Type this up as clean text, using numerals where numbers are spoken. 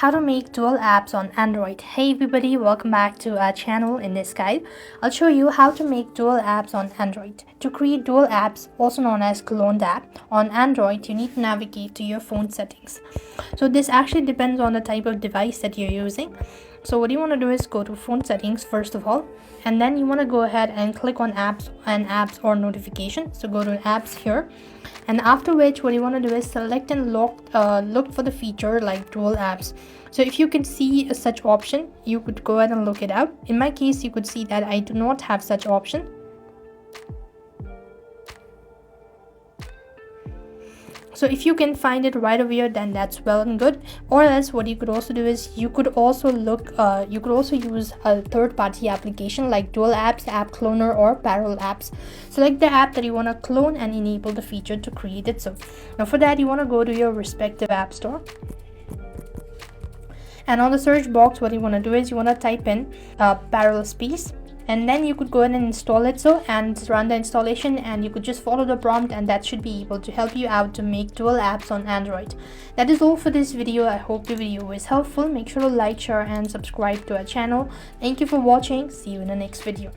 How to make dual apps on Android. Hey everybody, welcome back to our channel. In this guide I'll show you how to make dual apps on Android. To create dual apps, also known as cloned app, on Android you need to navigate to your phone settings. So this actually depends on the type of device that you're using. So what you want to do is go to phone settings first of all, and then you want to go ahead and click on apps or notification. So go to apps here, and after which what you want to do is select and look for the feature like dual apps. So if you can see a such option, you could go ahead and look it out. In my case, you could see that I do not have such option. So if you can find it right over here, then that's well and good. Or else what you could also do is you could also use a third-party application like dual apps, app cloner, or parallel apps. Select the app that you want to clone and enable the feature to create it. So now for that you want to go to your respective app store, and on the search box what you want to do is you want to type in parallel space, and then you could go ahead and install it and run the installation, and you could just follow the prompt, and that should be able to help you out to make dual apps on Android. That is all for this video. I hope the video was helpful. Make sure to like, share and subscribe to our channel. Thank you for watching. See you in the next video.